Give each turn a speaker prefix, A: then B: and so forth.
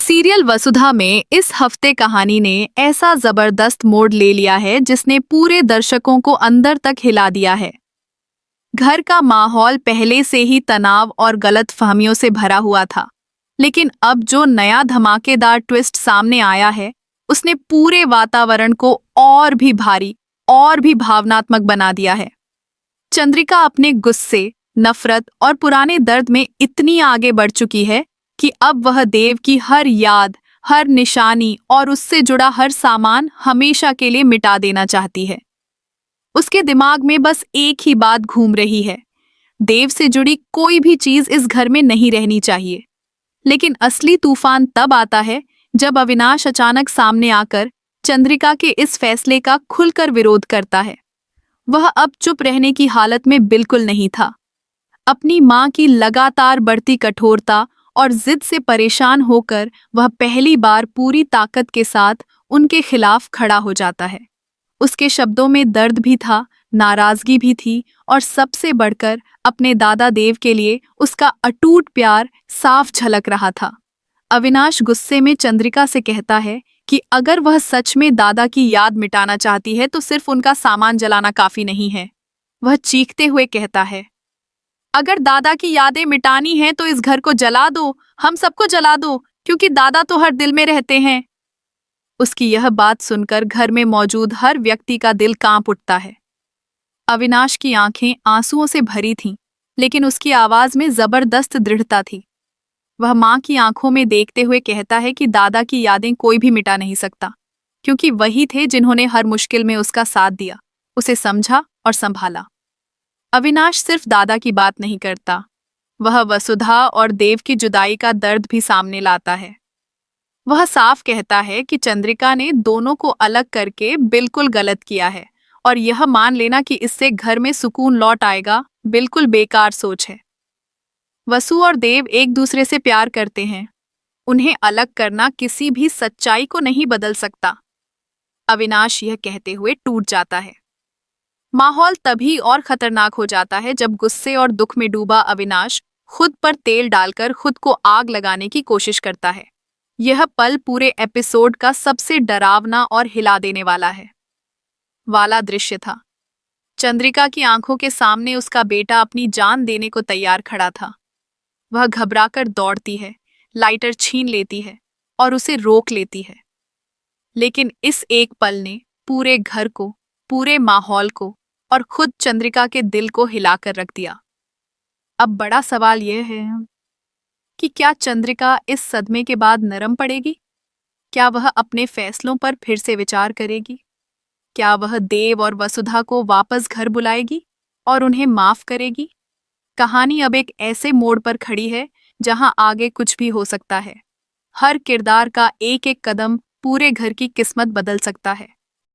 A: Serial वसुधा में इस हफ्ते कहानी ने ऐसा जबरदस्त मोड़ ले लिया है जिसने पूरे दर्शकों को अंदर तक हिला दिया है। घर का माहौल पहले से ही तनाव और गलतफहमियों से भरा हुआ था, लेकिन अब जो नया धमाकेदार ट्विस्ट सामने आया है उसने पूरे वातावरण को और भी भारी और भी भावनात्मक बना दिया है। चंद्रिका अपने गुस्से, नफरत और पुराने दर्द में इतनी आगे बढ़ चुकी है कि अब वह देव की हर याद, हर निशानी और उससे जुड़ा हर सामान हमेशा के लिए मिटा देना चाहती है। उसके दिमाग में बस एक ही बात घूम रही है, देव से जुड़ी कोई भी चीज इस घर में नहीं रहनी चाहिए। लेकिन असली तूफान तब आता है जब अविनाश अचानक सामने आकर चंद्रिका के इस फैसले का खुलकर विरोध करता है। वह अब चुप रहने की हालत में बिल्कुल नहीं था। अपनी मां की लगातार बढ़ती कठोरता और जिद से परेशान होकर वह पहली बार पूरी ताकत के साथ उनके खिलाफ खड़ा हो जाता है। उसके शब्दों में दर्द भी था, नाराजगी भी थी और सबसे बढ़कर अपने दादा देव के लिए उसका अटूट प्यार साफ झलक रहा था। अविनाश गुस्से में चंद्रिका से कहता है कि अगर वह सच में दादा की याद मिटाना चाहती है तो सिर्फ उनका सामान जलाना काफी नहीं है। वह चीखते हुए कहता है, अगर दादा की यादें मिटानी है तो इस घर को जला दो, हम सबको जला दो, क्योंकि दादा तो हर दिल में रहते हैं। उसकी यह बात सुनकर घर में मौजूद हर व्यक्ति का दिल कांप उठता है। अविनाश की आंखें आंसुओं से भरी थीं, लेकिन उसकी आवाज में जबरदस्त दृढ़ता थी। वह मां की आंखों में देखते हुए कहता है कि दादा की यादें कोई भी मिटा नहीं सकता, क्योंकि वही थे जिन्होंने हर मुश्किल में उसका साथ दिया, उसे समझा और संभाला। अविनाश सिर्फ दादा की बात नहीं करता, वह वसुधा और देव की जुदाई का दर्द भी सामने लाता है। वह साफ कहता है कि चंद्रिका ने दोनों को अलग करके बिल्कुल गलत किया है और यह मान लेना कि इससे घर में सुकून लौट आएगा बिल्कुल बेकार सोच है। वसु और देव एक दूसरे से प्यार करते हैं, उन्हें अलग करना किसी भी सच्चाई को नहीं बदल सकता। अविनाश यह कहते हुए टूट जाता है। माहौल तभी और खतरनाक हो जाता है जब गुस्से और दुख में डूबा अविनाश खुद पर तेल डालकर खुद को आग लगाने की कोशिश करता है। यह पल पूरे एपिसोड का सबसे डरावना और हिला देने वाला दृश्य था। चंद्रिका की आंखों के सामने उसका बेटा अपनी जान देने को तैयार खड़ा था। वह घबराकर दौड़ती है, लाइटर छीन लेती है और उसे रोक लेती है। लेकिन इस एक पल ने पूरे घर को, पूरे माहौल को और खुद चंद्रिका के दिल को हिलाकर रख दिया। अब बड़ा सवाल यह है कि क्या चंद्रिका इस सदमे के बाद नरम पड़ेगी? क्या वह अपने फैसलों पर फिर से विचार करेगी? क्या वह देव और वसुधा को वापस घर बुलाएगी और उन्हें माफ करेगी? कहानी अब एक ऐसे मोड़ पर खड़ी है जहां आगे कुछ भी हो सकता है। हर किरदार का एक एक कदम पूरे घर की किस्मत बदल सकता है।